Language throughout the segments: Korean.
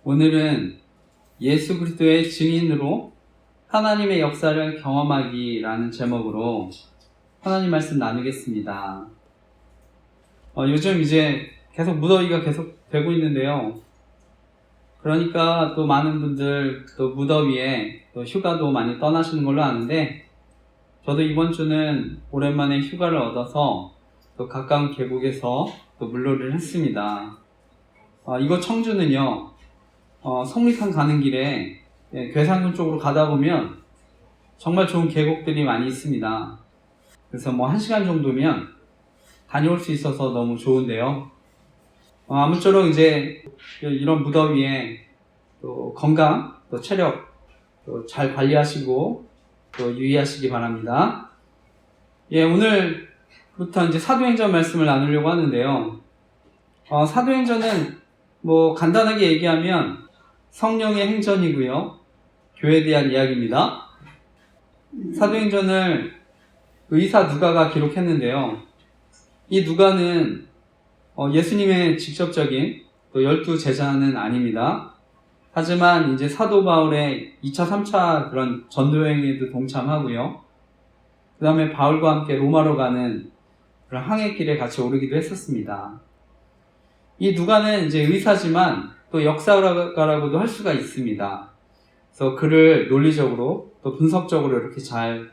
오늘은 예수 그리스도의 증인으로 하나님의 역사를 경험하기라는 제목으로 하나님 말씀 나누겠습니다. 요즘 이제 계속 무더위가 계속 되고 있는데요. 그러니까 또 많은 분들 또 무더위에 또 휴가도 많이 떠나시는 걸로 아는데, 저도 이번 주는 오랜만에 휴가를 얻어서 또 가까운 계곡에서 또 물놀이를 했습니다. 이곳 청주는요, 성미산 가는 길에 괴산군 쪽으로 가다 보면 정말 좋은 계곡들이 많이 있습니다. 그래서 1시간 정도면 다녀올 수 있어서 너무 좋은데요. 아무쪼록 이제 이런 무더위에 또 건강, 또 체력 또 잘 관리하시고 또 유의하시기 바랍니다. 오늘부터 이제 사도행전 말씀을 나누려고 하는데요. 사도행전은 간단하게 얘기하면 성령의 행전이고요. 교회에 대한 이야기입니다. 사도행전을 의사 누가가 기록했는데요. 이 누가는 예수님의 직접적인 또 12제자는 아닙니다. 하지만 이제 사도 바울의 2차, 3차 그런 전도여행에도 동참하고요. 그 다음에 바울과 함께 로마로 가는 그런 항해길에 같이 오르기도 했었습니다. 이 누가는 이제 의사지만 또 역사가라고도 할 수가 있습니다. 그래서 글을 논리적으로 또 분석적으로 이렇게 잘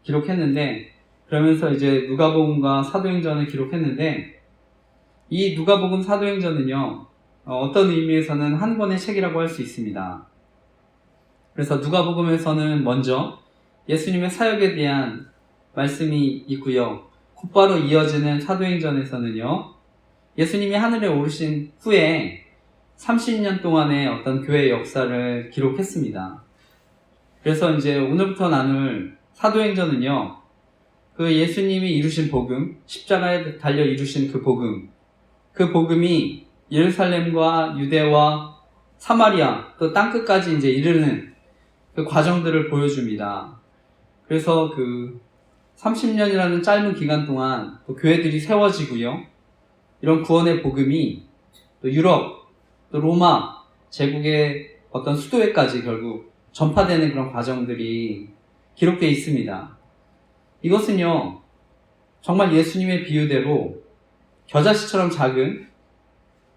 기록했는데, 그러면서 이제 누가복음과 사도행전을 기록했는데, 이 누가복음 사도행전은요, 어떤 의미에서는 한 권의 책이라고 할 수 있습니다. 그래서 누가복음에서는 먼저 예수님의 사역에 대한 말씀이 있고요. 곧바로 이어지는 사도행전에서는요, 예수님이 하늘에 오르신 후에 30년 동안의 어떤 교회의 역사를 기록했습니다. 그래서 이제 오늘부터 나눌 사도행전은요, 그 예수님이 이루신 복음, 십자가에 달려 이루신 그 복음이 예루살렘과 유대와 사마리아 또 땅끝까지 이제 이르는 그 과정들을 보여줍니다. 그래서 그 30년이라는 짧은 기간 동안 또 교회들이 세워지고요. 이런 구원의 복음이 또 유럽, 또 로마 제국의 어떤 수도회까지 결국 전파되는 그런 과정들이 기록되어 있습니다. 이것은요, 정말 예수님의 비유대로 겨자씨처럼 작은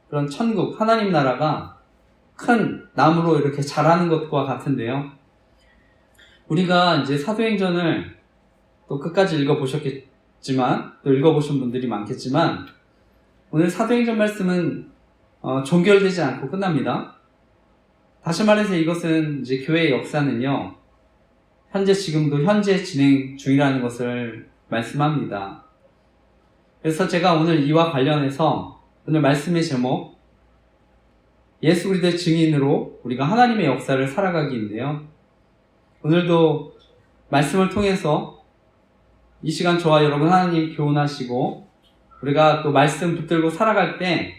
그런 천국, 하나님 나라가 큰 나무로 이렇게 자라는 것과 같은데요. 우리가 이제 사도행전을 또 끝까지 읽어보셨겠지만, 또 읽어보신 분들이 많겠지만, 오늘 사도행전 말씀은 종결되지 않고 끝납니다. 다시 말해서 이것은 이제 교회의 역사는요, 지금도 현재 진행 중이라는 것을 말씀합니다. 그래서 제가 오늘 이와 관련해서 오늘 말씀의 제목, 예수 그리스도의 증인으로 우리가 하나님의 역사를 살아가기인데요. 오늘도 말씀을 통해서 이 시간 저와 여러분 하나님 교훈하시고, 우리가 또 말씀 붙들고 살아갈 때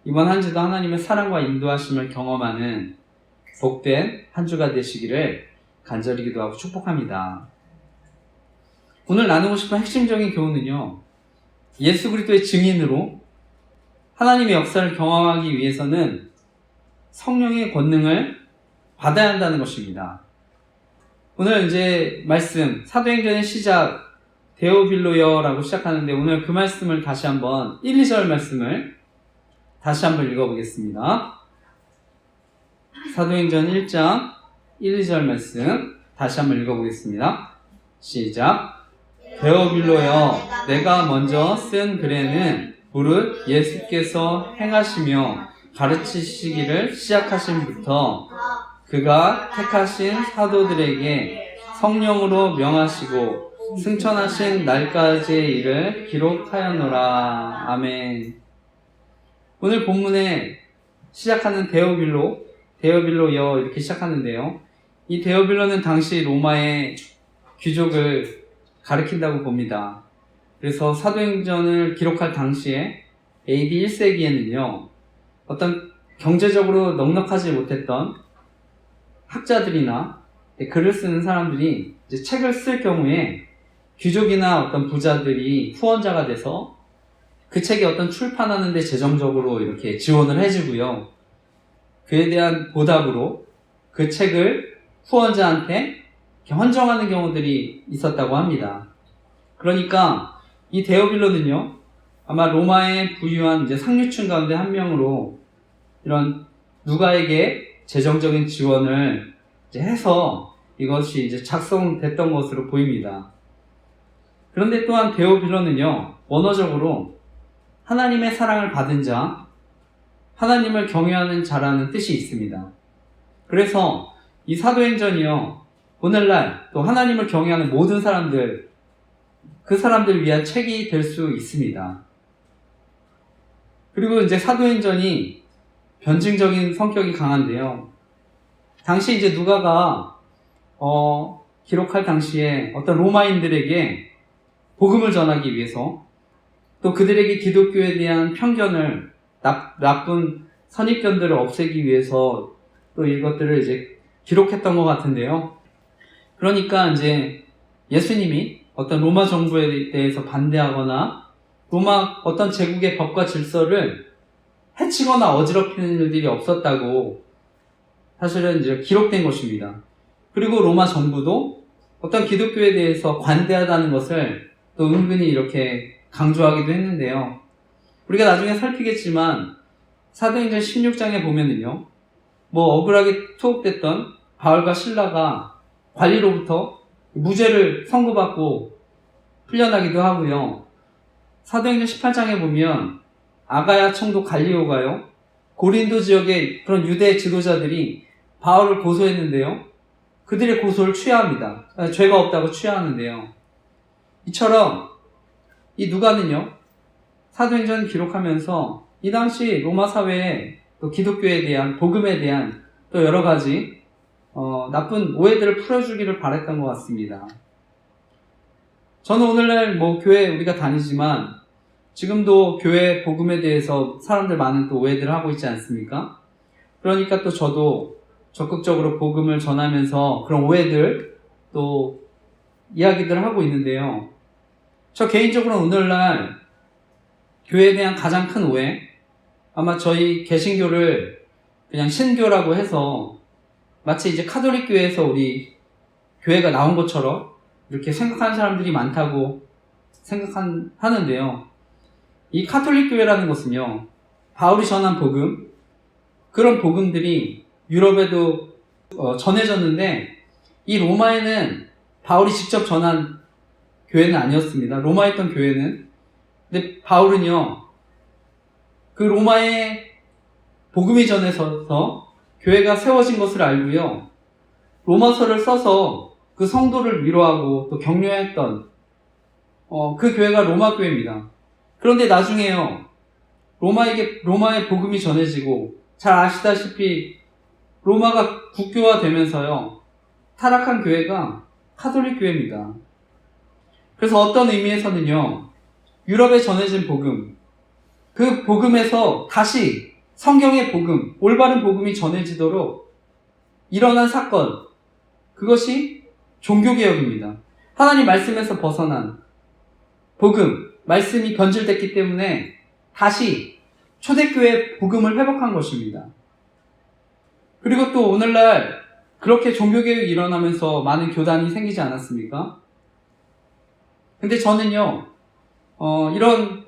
이번 한 주도 하나님의 사랑과 인도하심을 경험하는 복된 한 주가 되시기를 간절히 기도하고 축복합니다. 오늘 나누고 싶은 핵심적인 교훈은요, 예수 그리스도의 증인으로 하나님의 역사를 경험하기 위해서는 성령의 권능을 받아야 한다는 것입니다. 오늘 이제 말씀, 사도행전의 시작, 데오빌로여라고 시작하는데, 오늘 그 말씀을 다시 한번 1, 2절 말씀을 다시 한번 읽어보겠습니다. 사도행전 1장 1, 2절 말씀 다시 한번 읽어보겠습니다. 시작. 데오빌로여, 내가 먼저 쓴 글에는 무릇 예수께서 행하시며 가르치시기를 시작하신부터 그가 택하신 사도들에게 성령으로 명하시고 승천하신 날까지의 일을 기록하였노라. 아멘. 오늘 본문에 시작하는 데오빌로여 이렇게 시작하는데요. 이 데오빌로는 당시 로마의 귀족을 가리킨다고 봅니다. 그래서 사도행전을 기록할 당시에 AD 1세기에는요, 어떤 경제적으로 넉넉하지 못했던 학자들이나 글을 쓰는 사람들이 이제 책을 쓸 경우에 귀족이나 어떤 부자들이 후원자가 돼서 그 책이 어떤 출판하는데 재정적으로 이렇게 지원을 해주고요. 그에 대한 보답으로 그 책을 후원자한테 이렇게 헌정하는 경우들이 있었다고 합니다. 그러니까 이 데오빌로는요, 아마 로마의 부유한 이제 상류층 가운데 한 명으로 이런 누가에게 재정적인 지원을 이제 해서 이것이 이제 작성됐던 것으로 보입니다. 그런데 또한 데오빌로는요, 원어적으로 하나님의 사랑을 받은 자, 하나님을 경외하는 자라는 뜻이 있습니다. 그래서 이 사도행전이요, 오늘날 또 하나님을 경외하는 모든 사람들, 그 사람들을 위한 책이 될 수 있습니다. 그리고 이제 사도행전이 변증적인 성격이 강한데요. 당시 이제 누가가 기록할 당시에 어떤 로마인들에게 복음을 전하기 위해서 또 그들에게 기독교에 대한 편견을 나쁜 선입견들을 없애기 위해서 또 이것들을 이제 기록했던 것 같은데요. 그러니까 이제 예수님이 어떤 로마 정부에 대해서 반대하거나 로마 어떤 제국의 법과 질서를 해치거나 어지럽히는 일들이 없었다고 사실은 이제 기록된 것입니다. 그리고 로마 정부도 어떤 기독교에 대해서 관대하다는 것을 또 은근히 이렇게 강조하기도 했는데요. 우리가 나중에 살피겠지만 사도행전 16장에 보면은요, 억울하게 투옥됐던 바울과 실라가 관리로부터 무죄를 선고받고 풀려나기도 하고요. 사도행전 18장에 보면 아가야 총독 갈리오가요, 고린도 지역의 그런 유대 지도자들이 바울을 고소했는데요, 그들의 고소를 취하합니다. 죄가 없다고 취하하는데요. 이처럼 이 누가는요, 사도행전 기록하면서 이 당시 로마 사회에 또 기독교에 대한, 복음에 대한 또 여러 가지 나쁜 오해들을 풀어주기를 바랬던 것 같습니다. 저는 오늘날 교회 우리가 다니지만 지금도 교회 복음에 대해서 사람들 많은 또 오해들을 하고 있지 않습니까? 그러니까 또 저도 적극적으로 복음을 전하면서 그런 오해들 또 이야기들을 하고 있는데요. 저 개인적으로 오늘날 교회에 대한 가장 큰 오해, 아마 저희 개신교를 그냥 신교라고 해서 마치 이제 카톨릭 교회에서 우리 교회가 나온 것처럼 이렇게 생각하는 사람들이 많다고 하는데요. 이 카톨릭 교회라는 것은요, 바울이 전한 복음, 그런 복음들이 유럽에도 전해졌는데, 이 로마에는 바울이 직접 전한 교회는 아니었습니다. 로마에 있던 교회는. 근데 바울은요, 그 로마에 복음이 전해져서 교회가 세워진 것을 알고요, 로마서를 써서 그 성도를 위로하고 또 격려했던 그 교회가 로마 교회입니다. 그런데 나중에요, 로마의 복음이 전해지고 잘 아시다시피 로마가 국교화되면서요, 타락한 교회가 카톨릭 교회입니다. 그래서 어떤 의미에서는요, 유럽에 전해진 복음, 그 복음에서 다시 성경의 복음, 올바른 복음이 전해지도록 일어난 사건, 그것이 종교개혁입니다. 하나님 말씀에서 벗어난 복음, 말씀이 변질됐기 때문에 다시 초대교회 복음을 회복한 것입니다. 그리고 또 오늘날 그렇게 종교개혁이 일어나면서 많은 교단이 생기지 않았습니까? 근데 저는요, 이런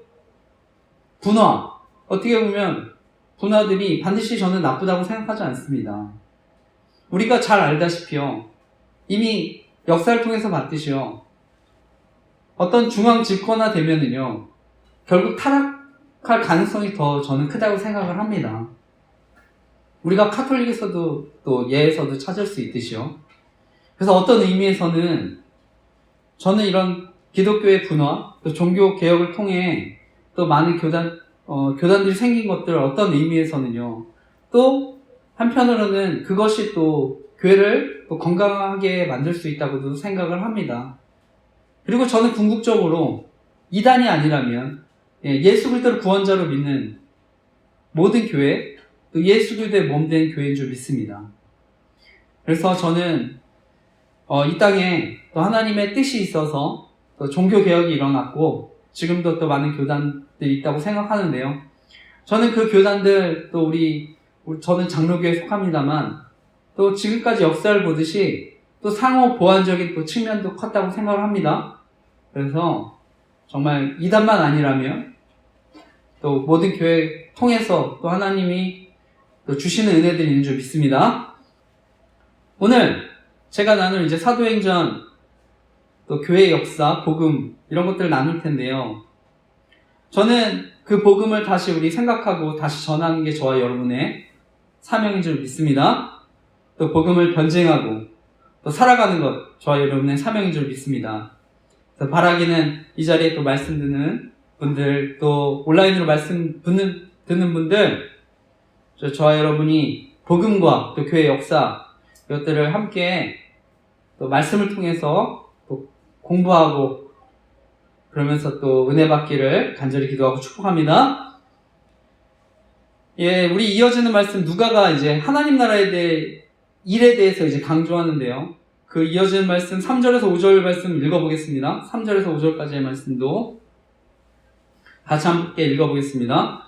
분화, 어떻게 보면 분화들이 반드시 저는 나쁘다고 생각하지 않습니다. 우리가 잘 알다시피요, 이미 역사를 통해서 봤듯이요, 어떤 중앙 집권화 되면은요, 결국 타락할 가능성이 더 저는 크다고 생각을 합니다. 우리가 카톨릭에서도 또 예에서도 찾을 수 있듯이요. 그래서 어떤 의미에서는 저는 이런 기독교의 분화, 또 종교 개혁을 통해 또 많은 교단들이 생긴 것들, 어떤 의미에서는요, 또 한편으로는 그것이 또 교회를 또 건강하게 만들 수 있다고도 생각을 합니다. 그리고 저는 궁극적으로 이단이 아니라면 예수 그리스도를 구원자로 믿는 모든 교회, 또 예수 그리스도의 몸된 교회인 줄 믿습니다. 그래서 저는 이 땅에 또 하나님의 뜻이 있어서 또 종교 개혁이 일어났고 지금도 또 많은 교단들이 있다고 생각하는데요. 저는 그 교단들, 또 우리 저는 장로교에 속합니다만 또 지금까지 역사를 보듯이 또 상호 보완적인 또 측면도 컸다고 생각을 합니다. 그래서 정말 이단만 아니라면 또 모든 교회 통해서 또 하나님이 또 주시는 은혜들이 있는 줄 믿습니다. 오늘 제가 나눌 이제 사도행전 또 교회 역사, 복음 이런 것들을 나눌 텐데요. 저는 그 복음을 다시 우리 생각하고 다시 전하는 게 저와 여러분의 사명인 줄 믿습니다. 또 복음을 변증하고 또 살아가는 것 저와 여러분의 사명인 줄 믿습니다. 그래서 바라기는 이 자리에 또 말씀 듣는 분들 또 온라인으로 말씀 듣는 분들 저와 여러분이 복음과 또 교회 역사 이것들을 함께 또 말씀을 통해서 또 공부하고 그러면서 또 은혜 받기를 간절히 기도하고 축복합니다. 예, 우리 이어지는 말씀 누가가 이제 하나님 나라에 대해 일에 대해서 이제 강조하는데요. 그 이어지는 말씀 3절에서 5절 말씀 읽어보겠습니다. 3절에서 5절까지의 말씀도 같이 함께 읽어보겠습니다.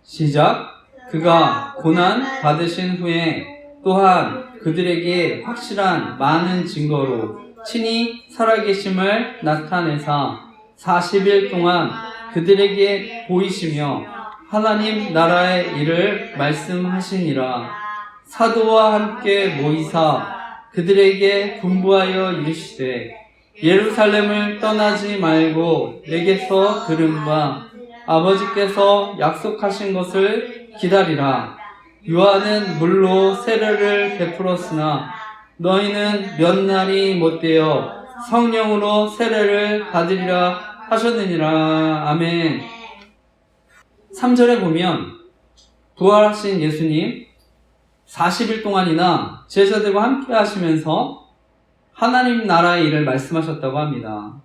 시작. 그가 고난 받으신 후에 또한 그들에게 확실한 많은 증거로 친히 살아계심을 나타내사 40일 동안 그들에게 보이시며 하나님 나라의 일을 말씀하시니라. 사도와 함께 모이사 그들에게 분부하여 이르시되 예루살렘을 떠나지 말고 내게서 들은 바 아버지께서 약속하신 것을 기다리라. 요한은 물로 세례를 베풀었으나 너희는 몇 날이 못되어 성령으로 세례를 받으리라 하셨느니라. 아멘. 3절에 보면 부활하신 예수님 40일 동안이나 제자들과 함께 하시면서 하나님 나라의 일을 말씀하셨다고 합니다.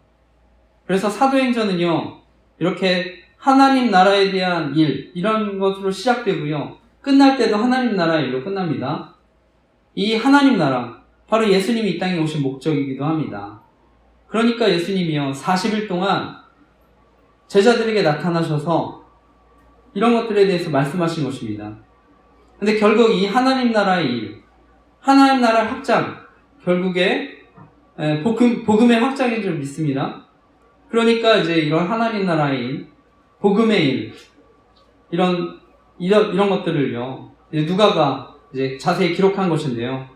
그래서 사도행전은요, 이렇게 하나님 나라에 대한 일, 이런 것으로 시작되고요, 끝날 때도 하나님 나라의 일로 끝납니다. 이 하나님 나라, 바로 예수님이 이 땅에 오신 목적이기도 합니다. 그러니까 예수님이요, 40일 동안 제자들에게 나타나셔서 이런 것들에 대해서 말씀하신 것입니다. 근데 결국 이 하나님 나라의 일, 하나님 나라 확장, 결국에 복음의 확장인 줄 믿습니다. 그러니까 이제 이런 하나님 나라의 일, 복음의 일, 이런 것들을요, 이제 누가가 이제 자세히 기록한 것인데요.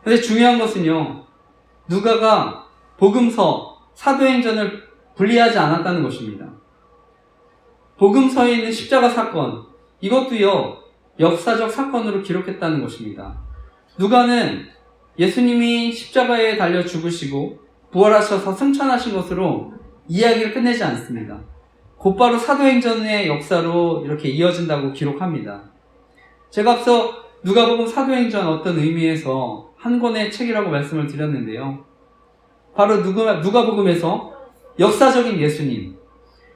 근데 중요한 것은요, 누가가 복음서, 사도행전을 분리하지 않았다는 것입니다. 복음서에 있는 십자가 사건, 이것도요, 역사적 사건으로 기록했다는 것입니다. 누가는 예수님이 십자가에 달려 죽으시고 부활하셔서 승천하신 것으로 이야기를 끝내지 않습니다. 곧바로 사도행전의 역사로 이렇게 이어진다고 기록합니다. 제가 앞서 누가복음 사도행전 어떤 의미에서 한 권의 책이라고 말씀을 드렸는데요. 바로 누가복음에서 역사적인 예수님,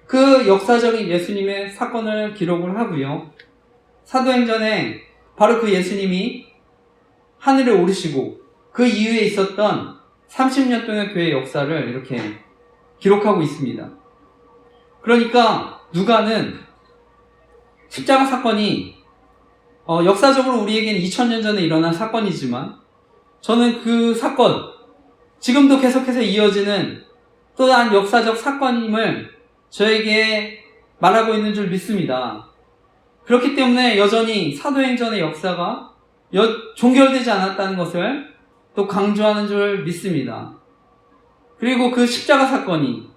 그 역사적인 예수님의 사건을 기록을 하고요. 사도행전에 바로 그 예수님이 하늘에 오르시고 그 이후에 있었던 30년 동안 교회의 역사를 이렇게 기록하고 있습니다. 그러니까 누가는 십자가 사건이 역사적으로 우리에게는 2000년 전에 일어난 사건이지만 저는 그 사건, 지금도 계속해서 이어지는 또한 역사적 사건임을 저에게 말하고 있는 줄 믿습니다. 그렇기 때문에 여전히 사도행전의 역사가 종결되지 않았다는 것을 또 강조하는 줄 믿습니다. 그리고 그 십자가 사건이,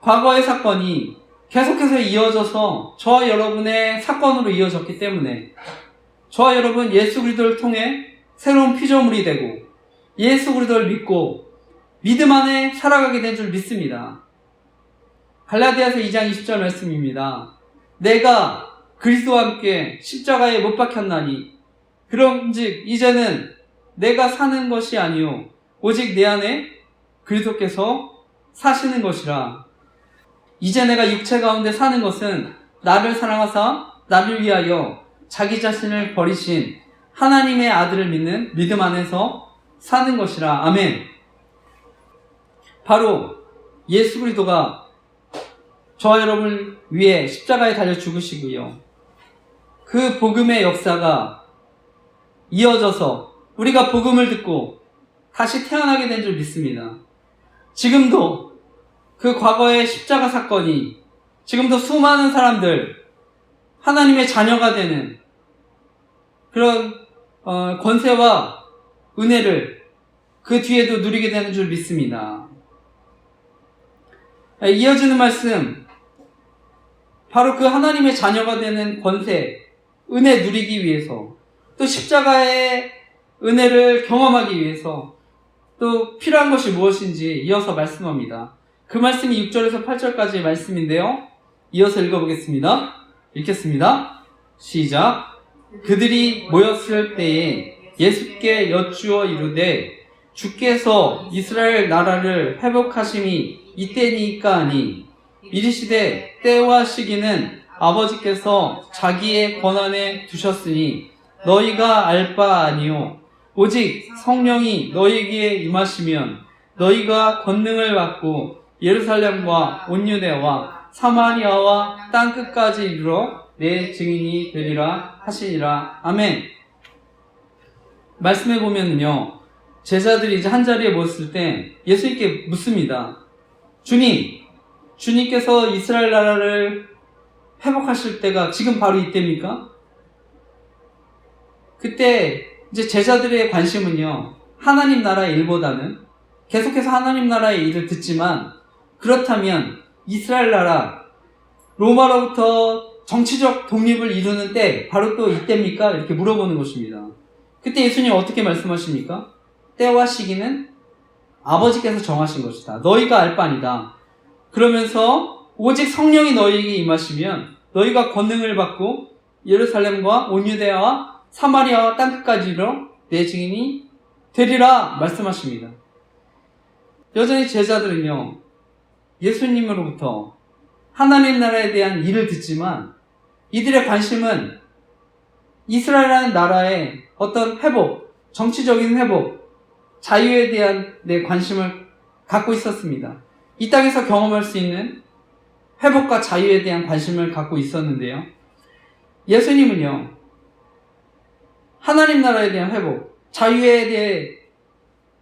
과거의 사건이 계속해서 이어져서 저와 여러분의 사건으로 이어졌기 때문에 저와 여러분 예수 그리스도를 통해 새로운 피조물이 되고 예수 그리스도를 믿고 믿음 안에 살아가게 된 줄 믿습니다. 갈라디아서 2장 20절 말씀입니다. 내가 그리스도와 함께 십자가에 못 박혔나니 그런즉 이제는 내가 사는 것이 아니요 오직 내 안에 그리스도께서 사시는 것이라. 이제 내가 육체 가운데 사는 것은 나를 사랑하사 나를 위하여 자기 자신을 버리신 하나님의 아들을 믿는 믿음 안에서 사는 것이라. 아멘. 바로 예수 그리스도가 저와 여러분을 위해 십자가에 달려 죽으시고요, 그 복음의 역사가 이어져서 우리가 복음을 듣고 다시 태어나게 된 줄 믿습니다. 지금도 그 과거의 십자가 사건이 지금도 수많은 사람들, 하나님의 자녀가 되는 그런 권세와 은혜를 그 뒤에도 누리게 되는 줄 믿습니다. 이어지는 말씀, 바로 그 하나님의 자녀가 되는 권세, 은혜 누리기 위해서, 또 십자가의 은혜를 경험하기 위해서 또 필요한 것이 무엇인지 이어서 말씀합니다. 그 말씀이 6절에서 8절까지의 말씀인데요. 이어서 읽어보겠습니다. 읽겠습니다. 시작. 그들이 모였을 때에 예수께 여쭈어 이르되 주께서 이스라엘 나라를 회복하심이 이때니까 하니 이르시되 때와 시기는 아버지께서 자기의 권한에 두셨으니 너희가 알 바 아니요 오직 성령이 너희에게 임하시면 너희가 권능을 받고 예루살렘과 온 유대와 사마리아와 땅끝까지 이르러 내 증인이 되리라 하시니라. 아멘. 말씀해 보면요, 제자들이 이제 한 자리에 모였을 때 예수님께 묻습니다. 주님께서 이스라엘 나라를 회복하실 때가 지금 바로 이때입니까? 그때 이제 제자들의 관심은요, 하나님 나라의 일보다는 계속해서 하나님 나라의 일을 듣지만, 그렇다면 이스라엘 나라, 로마로부터 정치적 독립을 이루는 때 바로 또 이때입니까? 이렇게 물어보는 것입니다. 그때 예수님 어떻게 말씀하십니까? 때와 시기는 아버지께서 정하신 것이다. 너희가 알 바니다. 그러면서 오직 성령이 너희에게 임하시면 너희가 권능을 받고 예루살렘과 온 유대와 사마리아와 땅끝까지 이르러 내 증인이 되리라 말씀하십니다. 여전히 제자들은요, 예수님으로부터 하나님 나라에 대한 일을 듣지만 이들의 관심은 이스라엘이라는 나라의 어떤 회복, 정치적인 회복, 자유에 대한 관심을 갖고 있었습니다. 이 땅에서 경험할 수 있는 회복과 자유에 대한 관심을 갖고 있었는데요. 예수님은요, 하나님 나라에 대한 회복, 자유에 대해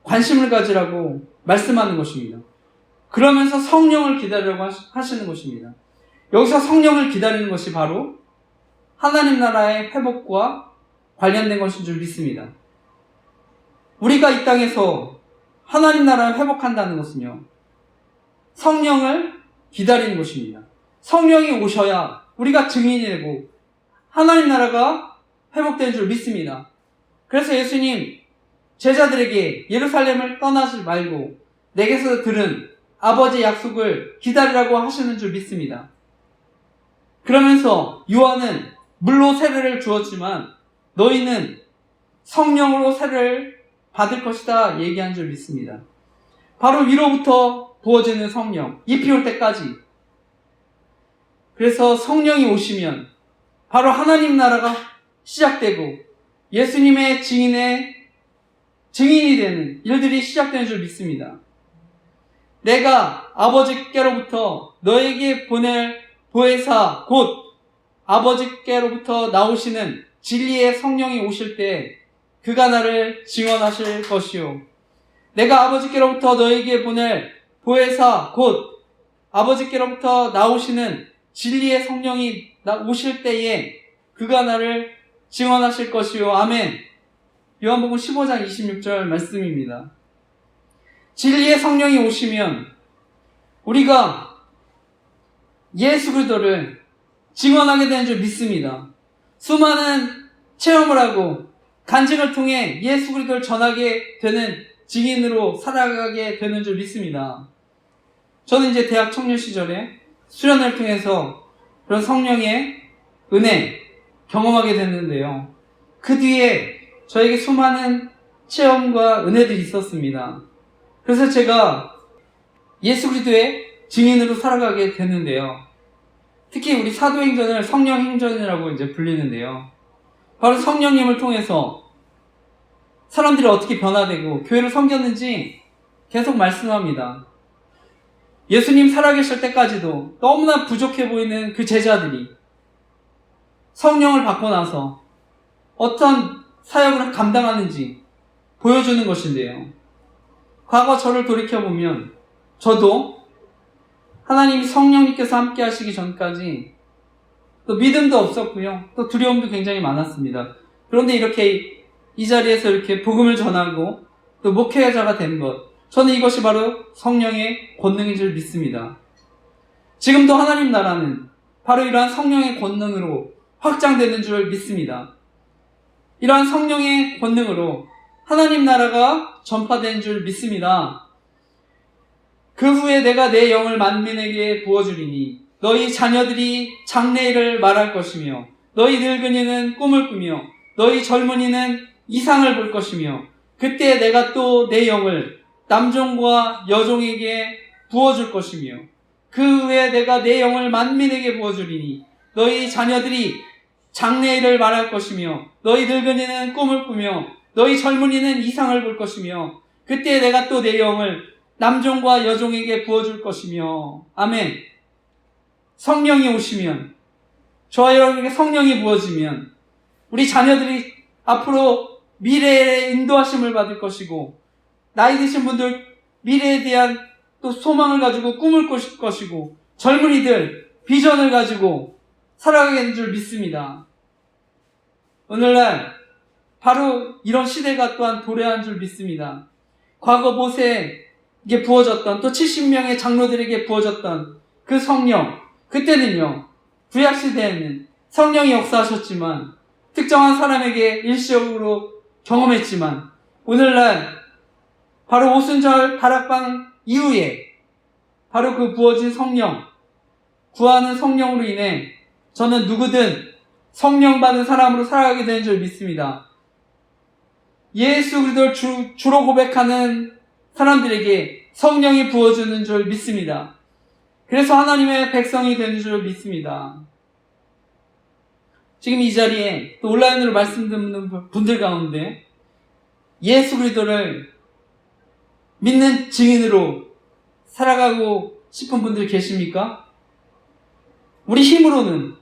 관심을 가지라고 말씀하는 것입니다. 그러면서 성령을 기다리라고 하시는 것입니다. 여기서 성령을 기다리는 것이 바로 하나님 나라의 회복과 관련된 것인 줄 믿습니다. 우리가 이 땅에서 하나님 나라를 회복한다는 것은요, 성령을 기다리는 것입니다. 성령이 오셔야 우리가 증인이 되고 하나님 나라가 회복된 줄 믿습니다. 그래서 예수님 제자들에게 예루살렘을 떠나지 말고 내게서 들은 아버지의 약속을 기다리라고 하시는 줄 믿습니다. 그러면서 요한은 물로 세례를 주었지만 너희는 성령으로 세례를 받을 것이다 얘기한 줄 믿습니다. 바로 위로부터 부어지는 성령, 잎이 올 때까지. 그래서 성령이 오시면 바로 하나님 나라가 시작되고 예수님의 증인이 되는 일들이 시작되는 줄 믿습니다. 내가 아버지께로부터 너에게 보낼 보혜사 곧 아버지께로부터 나오시는 진리의 성령이 오실 때 그가 나를 증언하실 것이요 내가 아버지께로부터 너에게 보낼 보혜사 곧 아버지께로부터 나오시는 진리의 성령이 오실 때에 그가 나를 증언하실 것이요 아멘. 요한복음 15장 26절 말씀입니다. 진리의 성령이 오시면 우리가 예수 그리스도를 증언하게 되는 줄 믿습니다. 수많은 체험을 하고 간증을 통해 예수 그리스도를 전하게 되는 증인으로 살아가게 되는 줄 믿습니다. 저는 이제 대학 청년 시절에 수련회를 통해서 그런 성령의 은혜 경험하게 됐는데요. 그 뒤에 저에게 수많은 체험과 은혜들이 있었습니다. 그래서 제가 예수 그리스도의 증인으로 살아가게 됐는데요. 특히 우리 사도행전을 성령행전이라고 이제 불리는데요. 바로 성령님을 통해서 사람들이 어떻게 변화되고 교회를 섬겼는지 계속 말씀합니다. 예수님 살아계실 때까지도 너무나 부족해 보이는 그 제자들이 성령을 받고 나서 어떤 사역을 감당하는지 보여주는 것인데요. 과거 저를 돌이켜보면 저도 하나님이 성령님께서 함께 하시기 전까지 또 믿음도 없었고요. 또 두려움도 굉장히 많았습니다. 그런데 이렇게 이 자리에서 이렇게 복음을 전하고 또 목회자가 된 것, 저는 이것이 바로 성령의 권능인 줄 믿습니다. 지금도 하나님 나라는 바로 이러한 성령의 권능으로 확장되는 줄 믿습니다. 이러한 성령의 권능으로 하나님 나라가 전파된 줄 믿습니다. 그 후에 내가 내 영을 만민에게 부어주리니 너희 자녀들이 장래일을 말할 것이며 너희 늙은이는 꿈을 꾸며 너희 젊은이는 이상을 볼 것이며 그때 내가 또 내 영을 남종과 여종에게 부어줄 것이며 그 후에 내가 내 영을 만민에게 부어주리니 너희 자녀들이 장래일을 말할 것이며 너희 늙은이는 꿈을 꾸며 너희 젊은이는 이상을 볼 것이며 그때 내가 또 내 영을 남종과 여종에게 부어줄 것이며 아멘. 성령이 오시면, 저와 여러분에게 성령이 부어지면 우리 자녀들이 앞으로 미래에 인도하심을 받을 것이고 나이 드신 분들 미래에 대한 또 소망을 가지고 꿈을 꿀 것이고 젊은이들 비전을 가지고 살아가게 된 줄 믿습니다. 오늘날 바로 이런 시대가 또한 도래한 줄 믿습니다. 과거 모세에게 부어졌던 또 70명의 장로들에게 부어졌던 그 성령, 그때는요, 구약시대에는 성령이 역사하셨지만 특정한 사람에게 일시적으로 경험했지만 오늘날 바로 오순절 다락방 이후에 바로 그 부어진 성령, 구하는 성령으로 인해 저는 누구든 성령 받은 사람으로 살아가게 되는 줄 믿습니다. 예수 그리스도를 주로 고백하는 사람들에게 성령이 부어주는 줄 믿습니다. 그래서 하나님의 백성이 되는 줄 믿습니다. 지금 이 자리에 또 온라인으로 말씀 듣는 분들 가운데 예수 그리스도를 믿는 증인으로 살아가고 싶은 분들 계십니까? 우리 힘으로는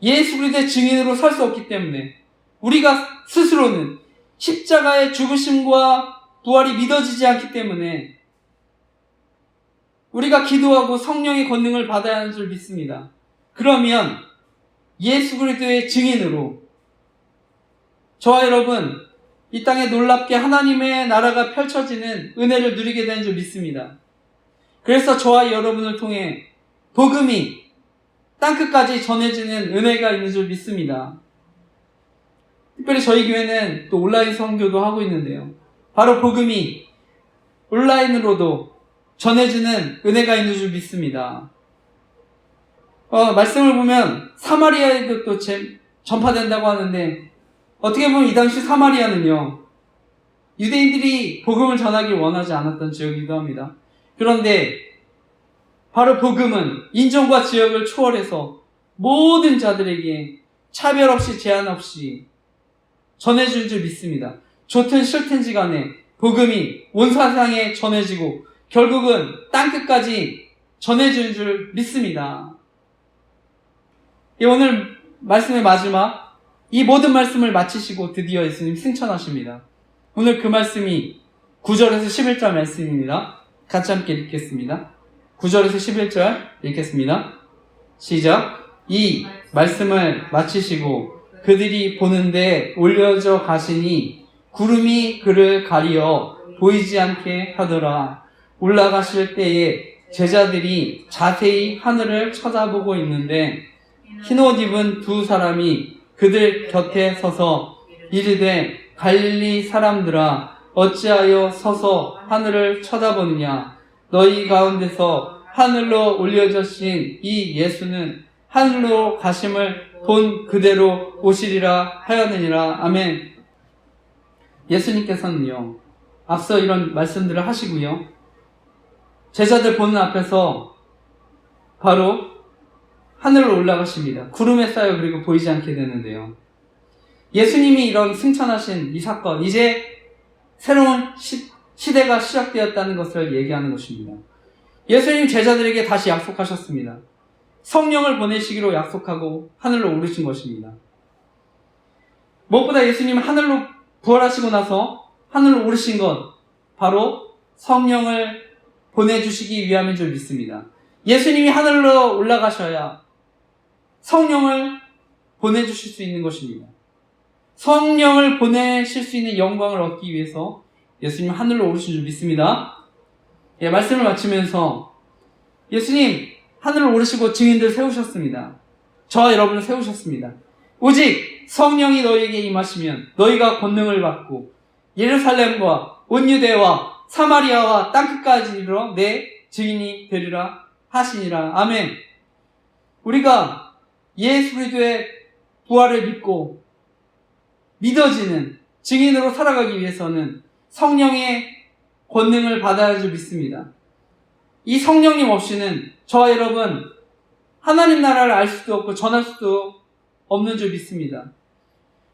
예수 그리스도의 증인으로 설 수 없기 때문에 우리가 스스로는 십자가의 죽으심과 부활이 믿어지지 않기 때문에 우리가 기도하고 성령의 권능을 받아야 하는 줄 믿습니다. 그러면 예수 그리스도의 증인으로 저와 여러분 이 땅에 놀랍게 하나님의 나라가 펼쳐지는 은혜를 누리게 되는 줄 믿습니다. 그래서 저와 여러분을 통해 복음이 땅끝까지 전해지는 은혜가 있는 줄 믿습니다. 특별히 저희 교회는 또 온라인 선교도 하고 있는데요. 바로 복음이 온라인으로도 전해지는 은혜가 있는 줄 믿습니다. 말씀을 보면 사마리아에도 또 전파된다고 하는데 어떻게 보면 이 당시 사마리아는요, 유대인들이 복음을 전하길 원하지 않았던 지역이기도 합니다. 그런데 바로 복음은 인종과 지역을 초월해서 모든 자들에게 차별 없이 제한 없이 전해준 줄 믿습니다. 좋든 싫든지 간에 복음이 온 세상에 전해지고 결국은 땅끝까지 전해주는 줄 믿습니다. 오늘 말씀의 마지막 이 모든 말씀을 마치시고 드디어 예수님 승천하십니다. 오늘 그 말씀이 9절에서 11절 말씀입니다. 같이 함께 읽겠습니다. 9절에서 11절 읽겠습니다. 시작. 이 말씀을 마치시고 그들이 보는데 올려져 가시니 구름이 그를 가리어 보이지 않게 하더라. 올라가실 때에 제자들이 자세히 하늘을 쳐다보고 있는데 흰옷 입은 두 사람이 그들 곁에 서서 이르되 갈릴리 사람들아 어찌하여 서서 하늘을 쳐다보느냐. 너희 가운데서 하늘로 올려져신 이 예수는 하늘로 가심을 본 그대로 오시리라 하였느니라. 아멘. 예수님께서는요, 앞서 이런 말씀들을 하시고요, 제자들 보는 앞에서 바로 하늘로 올라가십니다. 구름에 쌓여 그리고 보이지 않게 되는데요. 예수님이 이런 승천하신 이 사건, 이제 새로운 시대가 시작되었다는 것을 얘기하는 것입니다. 예수님 제자들에게 다시 약속하셨습니다. 성령을 보내시기로 약속하고 하늘로 오르신 것입니다. 무엇보다 예수님은 하늘로 부활하시고 나서 하늘로 오르신 것, 바로 성령을 보내주시기 위함인 줄 믿습니다. 예수님이 하늘로 올라가셔야 성령을 보내주실 수 있는 것입니다. 성령을 보내실 수 있는 영광을 얻기 위해서 예수님 하늘로 오르신 줄 믿습니다. 예, 말씀을 마치면서 예수님 하늘로 오르시고 증인들 세우셨습니다. 저와 여러분을 세우셨습니다. 오직 성령이 너희에게 임하시면 너희가 권능을 받고 예루살렘과 온 유대와 사마리아와 땅끝까지 이르러 내 증인이 되리라 하시니라. 아멘. 우리가 예수 그리스도의 부활을 믿고 믿어지는 증인으로 살아가기 위해서는 성령의 권능을 받아야 줄 믿습니다. 이 성령님 없이는 저와 여러분 하나님 나라를 알 수도 없고 전할 수도 없는 줄 믿습니다.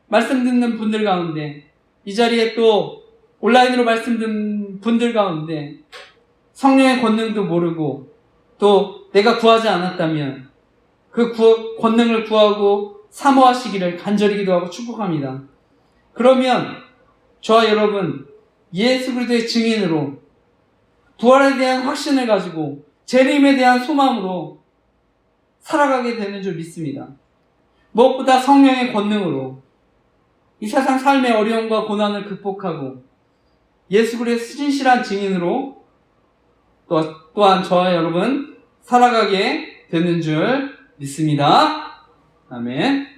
말씀 듣는 분들 가운데, 이 자리에 또 온라인으로 말씀 듣는 분들 가운데 성령의 권능도 모르고 또 내가 구하지 않았다면 그 권능을 구하고 사모하시기를 간절히 기도하고 축복합니다. 그러면 저와 여러분 예수 그리스도의 증인으로 부활에 대한 확신을 가지고 재림에 대한 소망으로 살아가게 되는 줄 믿습니다. 무엇보다 성령의 권능으로 이 세상 삶의 어려움과 고난을 극복하고 예수 그리스도의 신실한 증인으로 또한 저와 여러분 살아가게 되는 줄 믿습니다. 아멘.